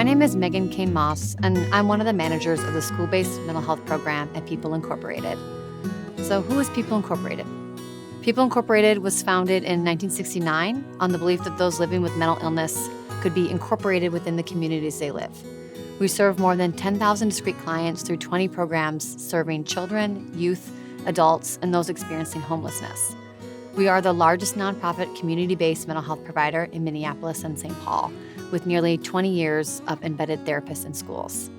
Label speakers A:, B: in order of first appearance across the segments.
A: name is Meghan Cain-Moss, and I'm one of the managers of the school-based mental health program at People Incorporated. So who is People Incorporated? People Incorporated was founded in 1969 on the belief that those living with mental illness could be incorporated within the communities they live. We serve more than 10,000 discrete clients through 20 programs serving children, youth, adults, and those experiencing homelessness. We are the largest nonprofit community-based mental health provider in Minneapolis and St. Paul, with nearly 20 years of embedded therapists in schools.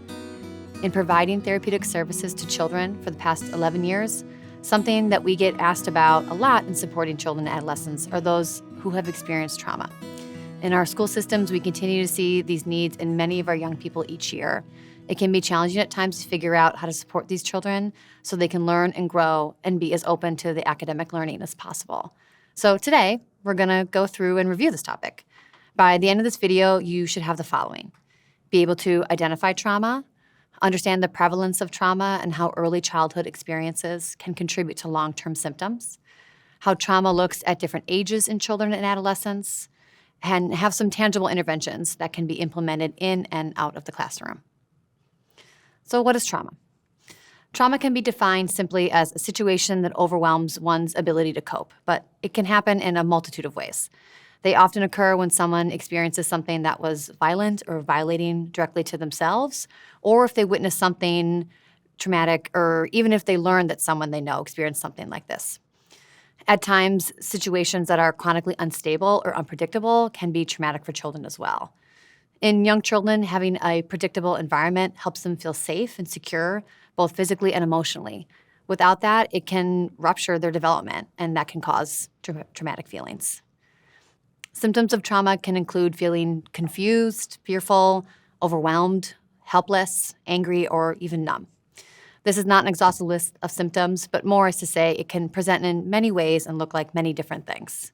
A: In providing therapeutic services to children for the past 11 years, something that we get asked about a lot in supporting children and adolescents are those who have experienced trauma. In our school systems, we continue to see these needs in many of our young people each year. It can be challenging at times to figure out how to support these children so they can learn and grow and be as open to the academic learning as possible. So today, we're gonna go through and review this topic. By the end of this video, you should have the following: be able to identify trauma, understand the prevalence of trauma and how early childhood experiences can contribute to long-term symptoms, how trauma looks at different ages in children and adolescents, and have some tangible interventions that can be implemented in and out of the classroom. So what is trauma? Trauma can be defined simply as a situation that overwhelms one's ability to cope, but it can happen in a multitude of ways. They often occur when someone experiences something that was violent or violating directly to themselves, or if they witness something traumatic, or even if they learn that someone they know experienced something like this. At times, situations that are chronically unstable or unpredictable can be traumatic for children as well. In young children, having a predictable environment helps them feel safe and secure, both physically and emotionally. Without that, it can rupture their development, and that can cause traumatic feelings. Symptoms of trauma can include feeling confused, fearful, overwhelmed, helpless, angry, or even numb. This is not an exhaustive list of symptoms, but more is to say it can present in many ways and look like many different things.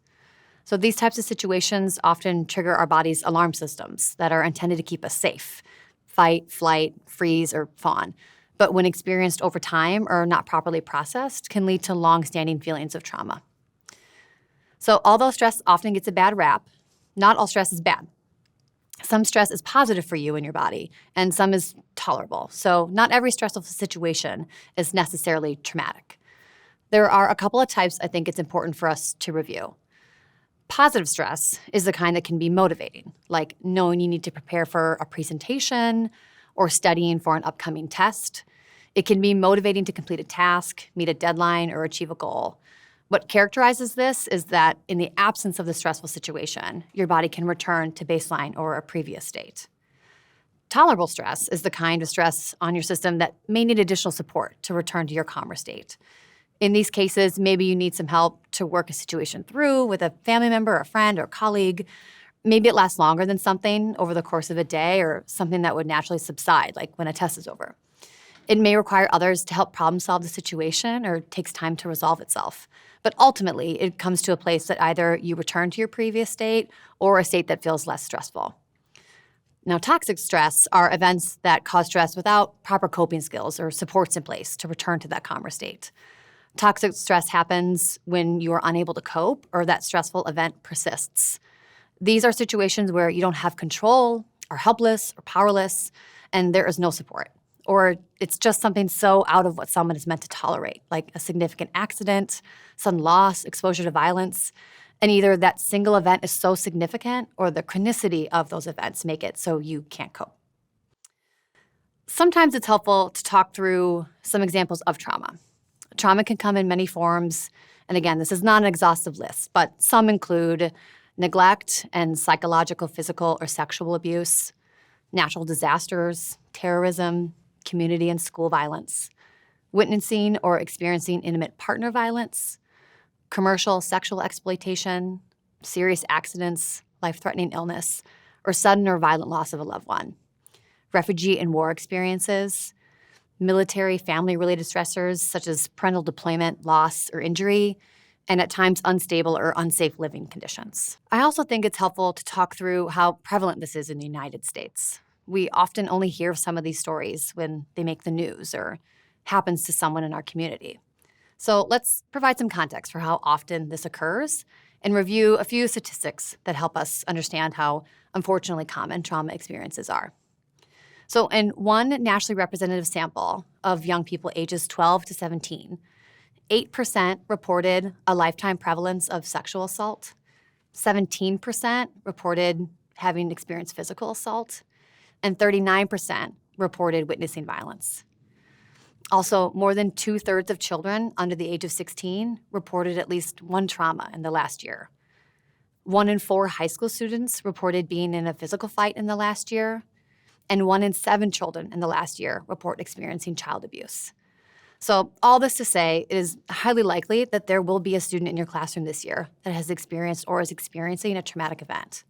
A: So these types of situations often trigger our body's alarm systems that are intended to keep us safe: fight, flight, freeze, or fawn. But when experienced over time or not properly processed, can lead to long-standing feelings of trauma. So although stress often gets a bad rap, not all stress is bad. Some stress is positive for you and your body, and some is tolerable. So not every stressful situation is necessarily traumatic. There are a couple of types I think it's important for us to review. Positive stress is the kind that can be motivating, like knowing you need to prepare for a presentation or studying for an upcoming test. It can be motivating to complete a task, meet a deadline, or achieve a goal. What characterizes this is that in the absence of the stressful situation, your body can return to baseline or a previous state. Tolerable stress is the kind of stress on your system that may need additional support to return to your calmer state. In these cases, maybe you need some help to work a situation through with a family member, a friend, or colleague. Maybe it lasts longer than something over the course of a day, or something that would naturally subside, like when a test is over. It may require others to help problem solve the situation or takes time to resolve itself. But ultimately, it comes to a place that either you return to your previous state or a state that feels less stressful. Now, toxic stress are events that cause stress without proper coping skills or supports in place to return to that calmer state. Toxic stress happens when you are unable to cope or that stressful event persists. These are situations where you don't have control, are helpless or powerless, and there is no support. Or it's just something so out of what someone is meant to tolerate, like a significant accident, sudden loss, exposure to violence. And either that single event is so significant or the chronicity of those events make it so you can't cope. Sometimes it's helpful to talk through some examples of trauma. Trauma can come in many forms. And again, this is not an exhaustive list, but some include neglect and psychological, physical, or sexual abuse, natural disasters, terrorism, community and school violence, witnessing or experiencing intimate partner violence, commercial sexual exploitation, serious accidents, life-threatening illness, or sudden or violent loss of a loved one, refugee and war experiences, military family-related stressors such as parental deployment, loss, or injury, and at times unstable or unsafe living conditions. I also think it's helpful to talk through how prevalent this is in the United States. We often only hear some of these stories when they make the news or happens to someone in our community. So let's provide some context for how often this occurs and review a few statistics that help us understand how unfortunately common trauma experiences are. So in one nationally representative sample of young people ages 12 to 17, 8% reported a lifetime prevalence of sexual assault, 17% reported having experienced physical assault, and 39% reported witnessing violence. Also, more than 2/3 of children under the age of 16 reported at least one trauma in the last year. 1 in 4 high school students reported being in a physical fight in the last year, and 1 in 7 children in the last year report experiencing child abuse. So all this to say, it is highly likely that there will be a student in your classroom this year that has experienced or is experiencing a traumatic event.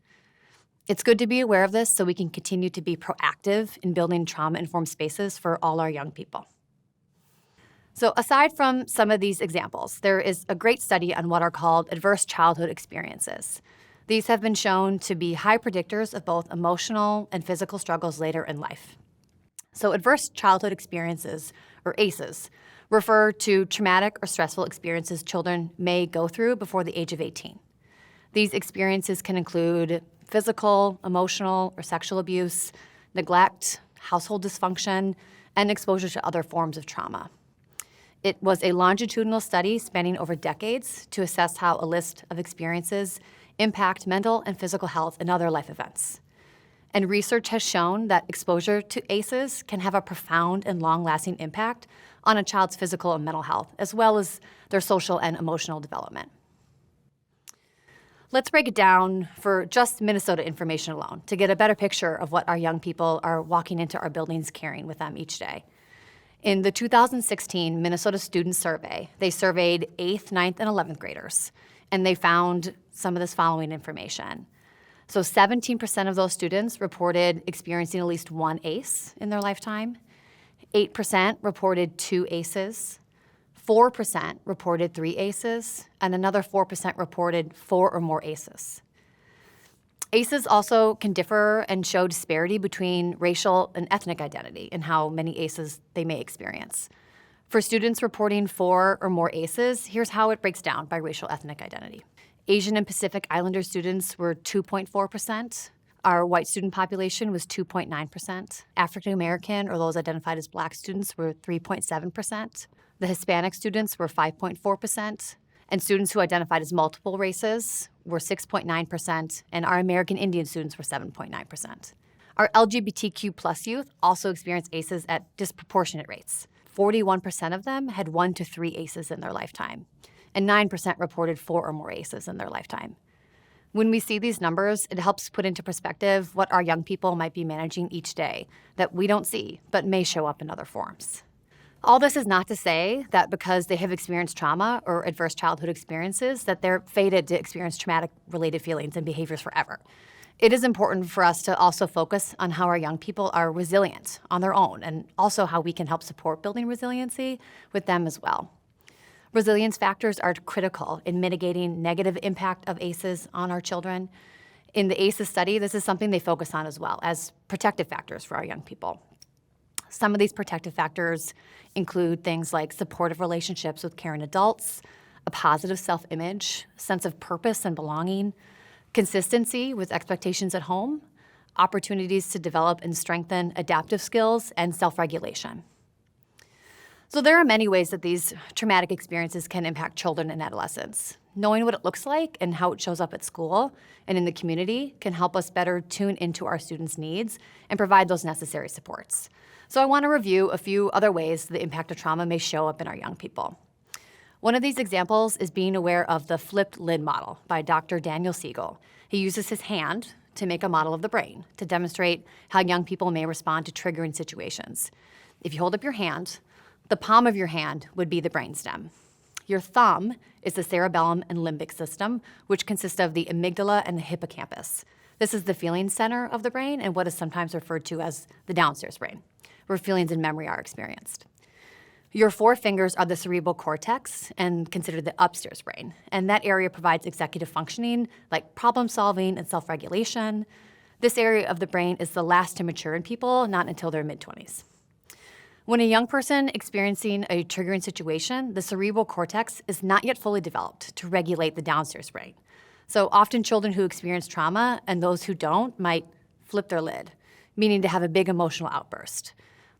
A: It's good to be aware of this so we can continue to be proactive in building trauma-informed spaces for all our young people. So aside from some of these examples, there is a great study on what are called adverse childhood experiences. These have been shown to be high predictors of both emotional and physical struggles later in life. So adverse childhood experiences, or ACEs, refer to traumatic or stressful experiences children may go through before the age of 18. These experiences can include physical, emotional, or sexual abuse, neglect, household dysfunction, and exposure to other forms of trauma. It was a longitudinal study spanning over decades to assess how a list of experiences impact mental and physical health and other life events. And research has shown that exposure to ACEs can have a profound and long-lasting impact on a child's physical and mental health, as well as their social and emotional development. Let's break it down for just Minnesota information alone to get a better picture of what our young people are walking into our buildings carrying with them each day. In the 2016 Minnesota Student Survey, they surveyed 8th, 9th, and 11th graders, and they found some of this following information. So 17% of those students reported experiencing at least one ACE in their lifetime. 8% reported 2 ACEs. 4% reported 3 ACEs, and another 4% reported 4 or more ACEs. ACEs also can differ and show disparity between racial and ethnic identity in how many ACEs they may experience. For students reporting 4 or more ACEs, here's how it breaks down by racial ethnic identity. Asian and Pacific Islander students were 2.4%. Our white student population was 2.9%. African American, or those identified as Black students, were 3.7%. The Hispanic students were 5.4%. And students who identified as multiple races were 6.9%, and our American Indian students were 7.9%. Our LGBTQ plus youth also experienced ACEs at disproportionate rates. 41% of them had 1 to 3 ACEs in their lifetime, and 9% reported 4 or more ACEs in their lifetime. When we see these numbers, it helps put into perspective what our young people might be managing each day that we don't see, but may show up in other forms. All this is not to say that because they have experienced trauma or adverse childhood experiences that they're fated to experience traumatic-related feelings and behaviors forever. It is important for us to also focus on how our young people are resilient on their own, and also how we can help support building resiliency with them as well. Resilience factors are critical in mitigating negative impact of ACEs on our children. In the ACEs study, this is something they focus on as well as protective factors for our young people. Some of these protective factors include things like supportive relationships with caring adults, a positive self-image, sense of purpose and belonging, consistency with expectations at home, opportunities to develop and strengthen adaptive skills, and self-regulation. So there are many ways that these traumatic experiences can impact children and adolescents. Knowing what it looks like and how it shows up at school and in the community can help us better tune into our students' needs and provide those necessary supports. So I want to review a few other ways the impact of trauma may show up in our young people. One of these examples is being aware of the flipped lid model by Dr. Daniel Siegel. He uses his hand to make a model of the brain to demonstrate how young people may respond to triggering situations. If you hold up your hand, the palm of your hand would be the brainstem. Your thumb is the cerebellum and limbic system, which consists of the amygdala and the hippocampus. This is the feeling center of the brain and what is sometimes referred to as the downstairs brain, where feelings and memory are experienced. Your 4 fingers are the cerebral cortex and considered the upstairs brain, and that area provides executive functioning like problem solving and self-regulation. This area of the brain is the last to mature in people, not until their mid-20s. When a young person experiencing a triggering situation, the cerebral cortex is not yet fully developed to regulate the downstairs brain. So often children who experience trauma and those who don't might flip their lid. meaning to have a big emotional outburst.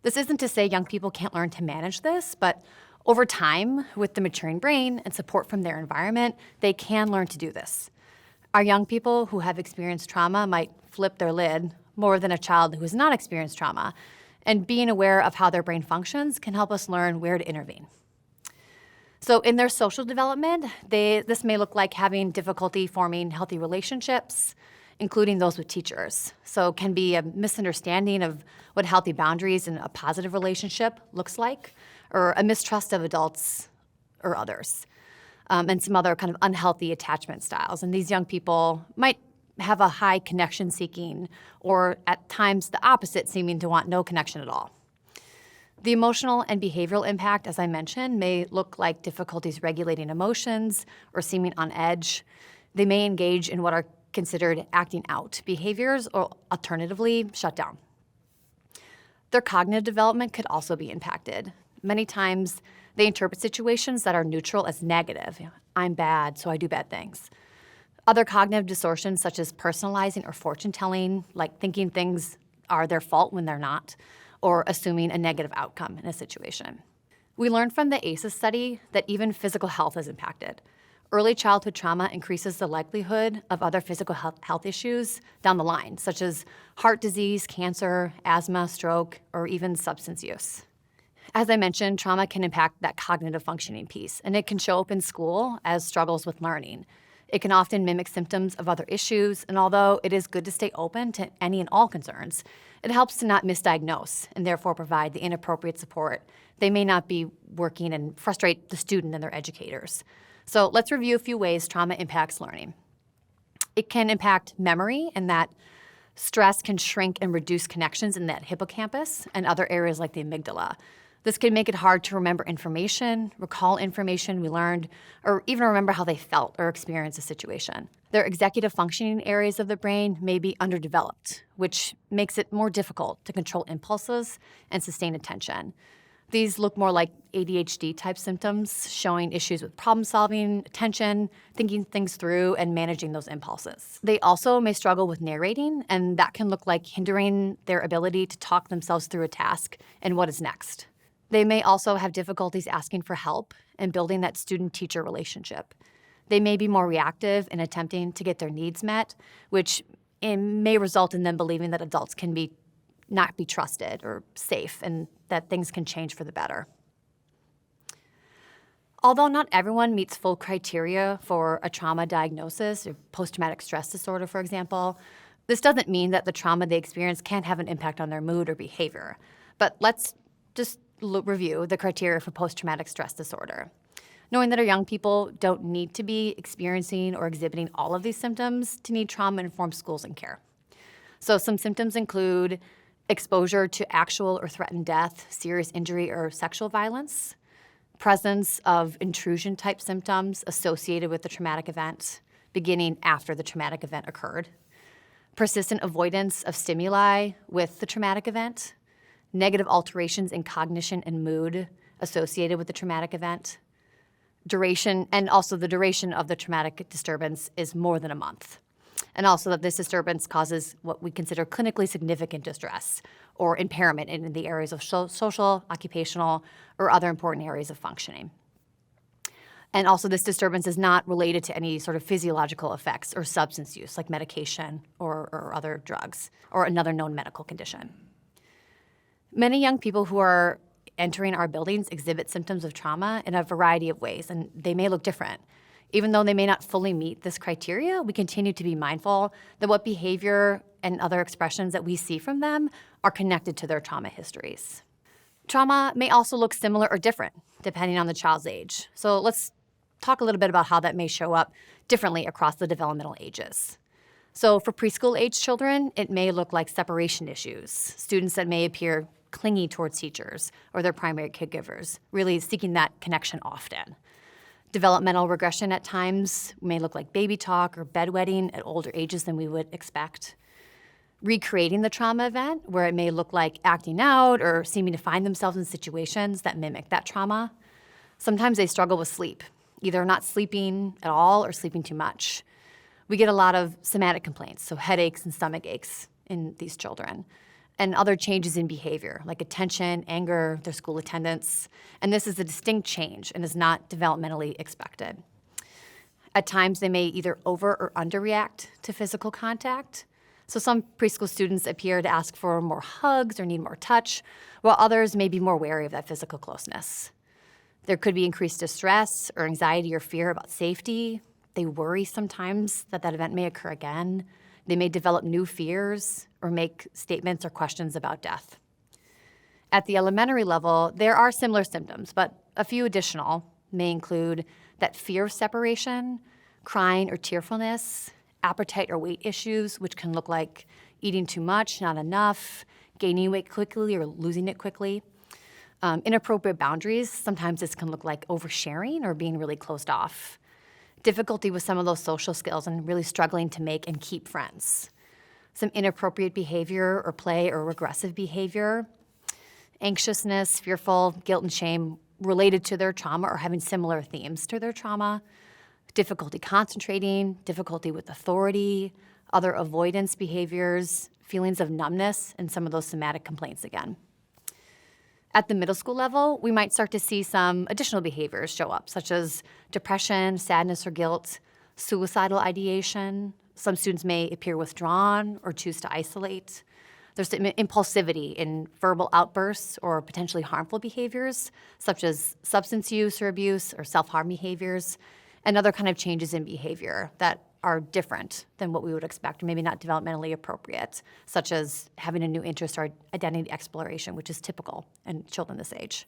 A: This isn't to say young people can't learn to manage this, but over time, with the maturing brain and support from their environment, they can learn to do this. Our young people who have experienced trauma might flip their lid more than a child who has not experienced trauma, and being aware of how their brain functions can help us learn where to intervene. So in their social development, this may look like having difficulty forming healthy relationships, including those with teachers. So it can be a misunderstanding of what healthy boundaries in a positive relationship looks like, or a mistrust of adults or others, and some other kind of unhealthy attachment styles. And these young people might have a high connection seeking, or at times the opposite, seeming to want no connection at all. The emotional and behavioral impact, as I mentioned, may look like difficulties regulating emotions or seeming on edge. They may engage in what are considered acting out behaviors, or alternatively, shut down. Their cognitive development could also be impacted. Many times, they interpret situations that are neutral as negative. I'm bad, so I do bad things. Other cognitive distortions, such as personalizing or fortune-telling, like thinking things are their fault when they're not, or assuming a negative outcome in a situation. We learned from the ACEs study that even physical health is impacted. Early childhood trauma increases the likelihood of other physical health issues down the line, such as heart disease, cancer, asthma, stroke, or even substance use. As I mentioned, trauma can impact that cognitive functioning piece, and it can show up in school as struggles with learning. It can often mimic symptoms of other issues, and although it is good to stay open to any and all concerns, it helps to not misdiagnose and therefore provide the inappropriate support. They may not be working and frustrate the student and their educators. So let's review a few ways trauma impacts learning. It can impact memory, in that stress can shrink and reduce connections in that hippocampus and other areas like the amygdala. This can make it hard to remember information, recall information we learned, or even remember how they felt or experienced a situation. Their executive functioning areas of the brain may be underdeveloped, which makes it more difficult to control impulses and sustain attention. These look more like ADHD-type symptoms, showing issues with problem-solving, attention, thinking things through, and managing those impulses. They also may struggle with narrating, and that can look like hindering their ability to talk themselves through a task and what is next. They may also have difficulties asking for help and building that student-teacher relationship. They may be more reactive in attempting to get their needs met, which may result in them believing that adults can not be trusted or safe, and that things can change for the better. Although not everyone meets full criteria for a trauma diagnosis, or post-traumatic stress disorder, for example, this doesn't mean that the trauma they experience can't have an impact on their mood or behavior. But let's just review the criteria for post-traumatic stress disorder. Knowing that our young people don't need to be experiencing or exhibiting all of these symptoms to need trauma-informed schools and care. So some symptoms include exposure to actual or threatened death, serious injury, or sexual violence, presence of intrusion-type symptoms associated with the traumatic event, beginning after the traumatic event occurred, persistent avoidance of stimuli with the traumatic event, negative alterations in cognition and mood associated with the traumatic event, duration, and also the duration of the traumatic disturbance is more than a month. And also that this disturbance causes what we consider clinically significant distress or impairment in the areas of social, occupational, or other important areas of functioning. And also this disturbance is not related to any sort of physiological effects or substance use, like medication or other drugs, or another known medical condition. Many young people who are entering our buildings exhibit symptoms of trauma in a variety of ways, and they may look different. Even though they may not fully meet this criteria, we continue to be mindful that what behavior and other expressions that we see from them are connected to their trauma histories. Trauma may also look similar or different depending on the child's age. So let's talk a little bit about how that may show up differently across the developmental ages. So for preschool age children, it may look like separation issues, students that may appear clingy towards teachers or their primary caregivers, really seeking that connection often. Developmental regression at times may look like baby talk or bedwetting at older ages than we would expect. Recreating the trauma event, where it may look like acting out or seeming to find themselves in situations that mimic that trauma. Sometimes they struggle with sleep, either not sleeping at all or sleeping too much. We get a lot of somatic complaints, so headaches and stomach aches in these children. and other changes in behavior, like attention, anger, their school attendance. And this is a distinct change and is not developmentally expected. At times, they may either over or underreact to physical contact. So some preschool students appear to ask for more hugs or need more touch, while others may be more wary of that physical closeness. There could be increased distress or anxiety or fear about safety. They worry sometimes that that event may occur again. They may develop new fears or make statements or questions about death. At the elementary level, there are similar symptoms, but a few additional may include that fear of separation, crying or tearfulness, appetite or weight issues, which can look like eating too much, not enough, gaining weight quickly or losing it quickly. Inappropriate boundaries, sometimes this can look like oversharing or being really closed off. Difficulty with some of those social skills and really struggling to make and keep friends. Some inappropriate behavior or play or regressive behavior. Anxiousness, fearful, guilt and shame related to their trauma or having similar themes to their trauma. Difficulty concentrating, difficulty with authority, other avoidance behaviors, feelings of numbness, and some of those somatic complaints again. At the middle school level, we might start to see some additional behaviors show up, such as depression, sadness or guilt, suicidal ideation. Some students may appear withdrawn or choose to isolate. There's some impulsivity in verbal outbursts or potentially harmful behaviors, such as substance use or abuse or self-harm behaviors, and other kind of changes in behavior that are different than what we would expect, or maybe not developmentally appropriate, such as having a new interest or identity exploration, which is typical in children this age.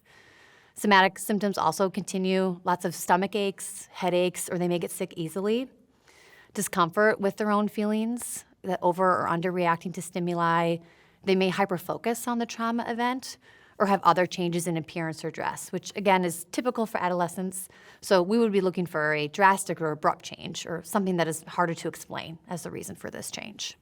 A: Somatic symptoms also continue, lots of stomach aches, headaches, or they may get sick easily. Discomfort with their own feelings, that over or underreacting to stimuli. They may hyperfocus on the trauma event or have other changes in appearance or dress, which again is typical for adolescents. So we would be looking for a drastic or abrupt change or something that is harder to explain as the reason for this change.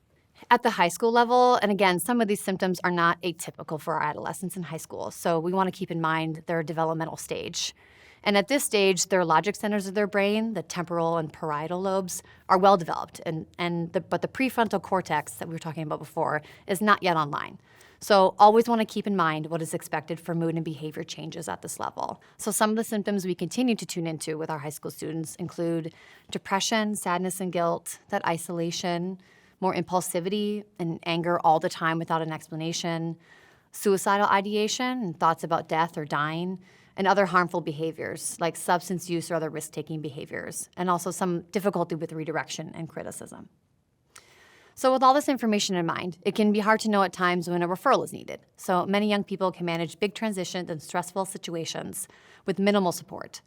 A: At the high school level, and again, some of these symptoms are not atypical for our adolescents in high school, so we want to keep in mind their developmental stage. And at this stage, their logic centers of their brain, the temporal and parietal lobes, are well developed, but the prefrontal cortex that we were talking about before is not yet online. So always want to keep in mind what is expected for mood and behavior changes at this level. So some of the symptoms we continue to tune into with our high school students include depression, sadness and guilt, that isolation, more impulsivity and anger all the time without an explanation, suicidal ideation and thoughts about death or dying, and other harmful behaviors like substance use or other risk-taking behaviors, and also some difficulty with redirection and criticism. So with all this information in mind, it can be hard to know at times when a referral is needed. So many young people can manage big transitions and stressful situations with minimal support.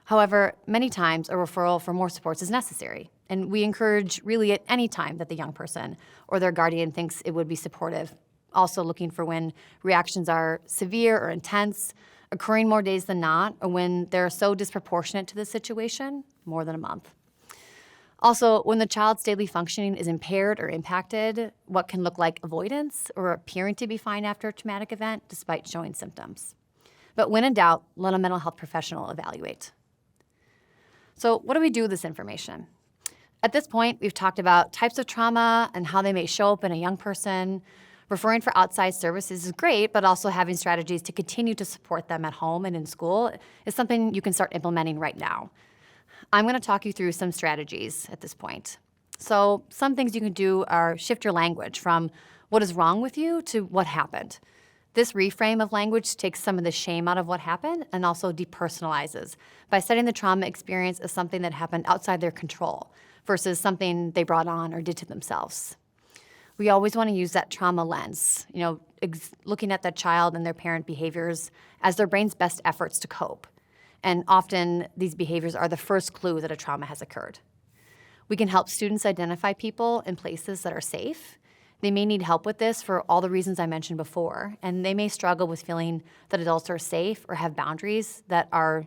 A: However, many times a referral for more supports is necessary. And we encourage really at any time that the young person or their guardian thinks it would be supportive. Also looking for when reactions are severe or intense, occurring more days than not, or when they're so disproportionate to the situation, more than a month. Also, when the child's daily functioning is impaired or impacted, what can look like avoidance or appearing to be fine after a traumatic event despite showing symptoms. But when in doubt, let a mental health professional evaluate. So what do we do with this information? At this point, we've talked about types of trauma and how they may show up in a young person. Referring for outside services is great, but also having strategies to continue to support them at home and in school is something you can start implementing right now. I'm going to talk you through some strategies at this point. So some things you can do are shift your language from what is wrong with you to what happened. This reframe of language takes some of the shame out of what happened and also depersonalizes by setting the trauma experience as something that happened outside their control versus something they brought on or did to themselves. We always want to use that trauma lens, looking at that child and their parent behaviors as their brain's best efforts to cope. And often these behaviors are the first clue that a trauma has occurred. We can help students identify people and places that are safe. They may need help with this for all the reasons I mentioned before, and they may struggle with feeling that adults are safe or have boundaries that are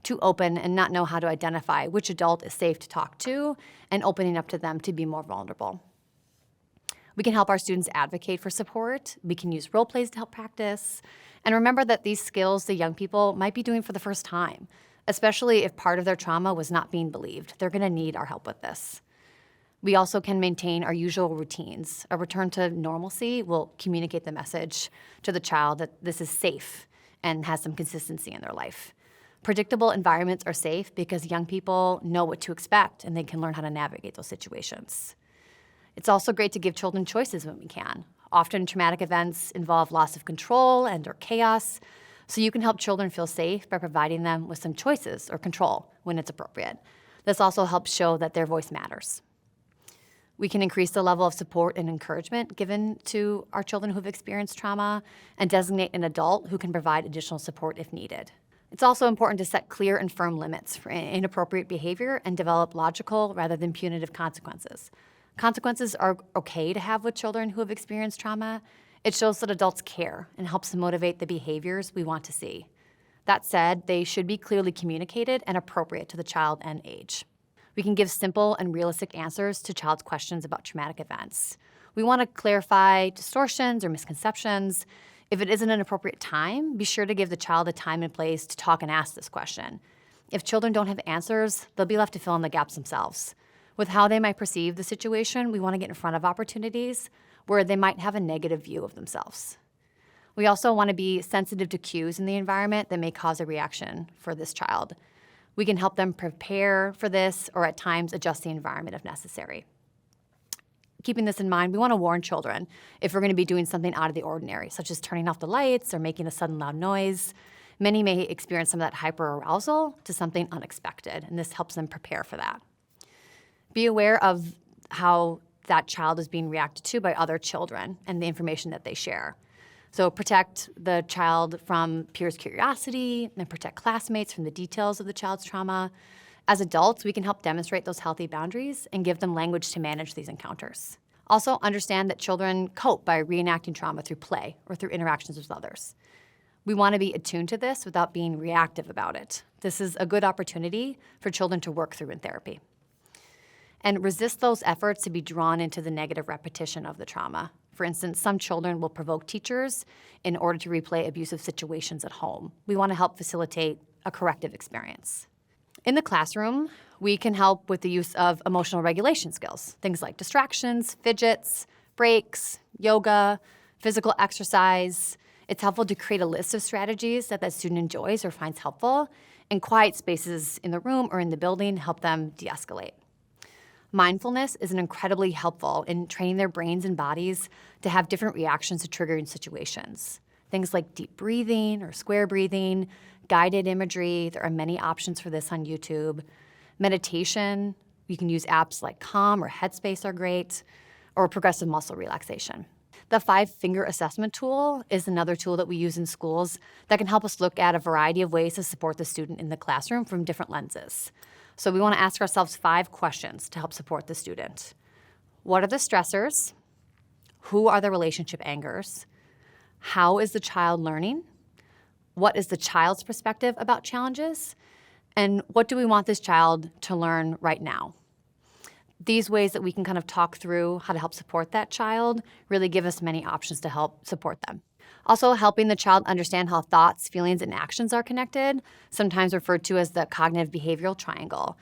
A: too open and not know how to identify which adult is safe to talk to and opening up to them to be more vulnerable. We can help our students advocate for support. We can use role plays to help practice. And remember that these skills the young people might be doing for the first time, especially if part of their trauma was not being believed. They're going to need our help with this. We also can maintain our usual routines. A return to normalcy will communicate the message to the child that this is safe and has some consistency in their life. Predictable environments are safe because young people know what to expect and they can learn how to navigate those situations. It's also great to give children choices when we can. Often traumatic events involve loss of control and/or chaos, so you can help children feel safe by providing them with some choices or control when it's appropriate. This also helps show that their voice matters. We can increase the level of support and encouragement given to our children who have experienced trauma and designate an adult who can provide additional support if needed. It's also important to set clear and firm limits for inappropriate behavior and develop logical rather than punitive consequences. Consequences are okay to have with children who have experienced trauma. It shows that adults care and helps motivate the behaviors we want to see. That said, they should be clearly communicated and appropriate to the child and age. We can give simple and realistic answers to child's questions about traumatic events. We want to clarify distortions or misconceptions. If it isn't an appropriate time, be sure to give the child a time and place to talk and ask this question. If children don't have answers, they'll be left to fill in the gaps themselves. With how they might perceive the situation, we want to get in front of opportunities where they might have a negative view of themselves. We also want to be sensitive to cues in the environment that may cause a reaction for this child. We can help them prepare for this or at times adjust the environment if necessary. Keeping this in mind, we want to warn children if we're going to be doing something out of the ordinary, such as turning off the lights or making a sudden loud noise. Many may experience some of that hyperarousal to something unexpected, and this helps them prepare for that. Be aware of how that child is being reacted to by other children and the information that they share. So protect the child from peers' curiosity and protect classmates from the details of the child's trauma. As adults, we can help demonstrate those healthy boundaries and give them language to manage these encounters. Also understand that children cope by reenacting trauma through play or through interactions with others. We want to be attuned to this without being reactive about it. This is a good opportunity for children to work through in therapy. And resist those efforts to be drawn into the negative repetition of the trauma. For instance, some children will provoke teachers in order to replay abusive situations at home. We want to help facilitate a corrective experience. In the classroom, we can help with the use of emotional regulation skills, things like distractions, fidgets, breaks, yoga, physical exercise. It's helpful to create a list of strategies that student enjoys or finds helpful, and quiet spaces in the room or in the building help them de-escalate. Mindfulness is incredibly helpful in training their brains and bodies to have different reactions to triggering situations. Things like deep breathing or square breathing, guided imagery. There are many options for this on YouTube. Meditation, you can use apps like Calm or Headspace are great, or progressive muscle relaxation. The 5-finger assessment tool is another tool that we use in schools that can help us look at a variety of ways to support the student in the classroom from different lenses. So we want to ask ourselves 5 questions to help support the student. What are the stressors? Who are the relationship anchors? How is the child learning? What is the child's perspective about challenges? And what do we want this child to learn right now? These ways that we can kind of talk through how to help support that child really give us many options to help support them. Also, helping the child understand how thoughts, feelings, and actions are connected, sometimes referred to as the cognitive behavioral triangle,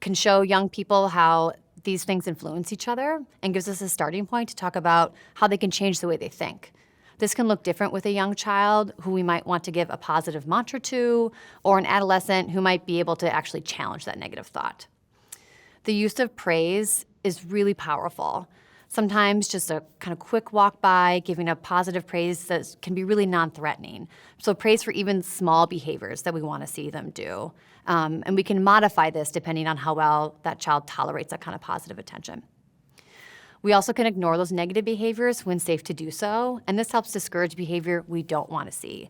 A: can show young people how these things influence each other and gives us a starting point to talk about how they can change the way they think. This can look different with a young child who we might want to give a positive mantra to, or an adolescent who might be able to actually challenge that negative thought. The use of praise is really powerful. Sometimes just a kind of quick walk by, giving a positive praise that can be really non-threatening. So praise for even small behaviors that we want to see them do. And we can modify this depending on how well that child tolerates that kind of positive attention. We also can ignore those negative behaviors when safe to do so, and this helps discourage behavior we don't want to see.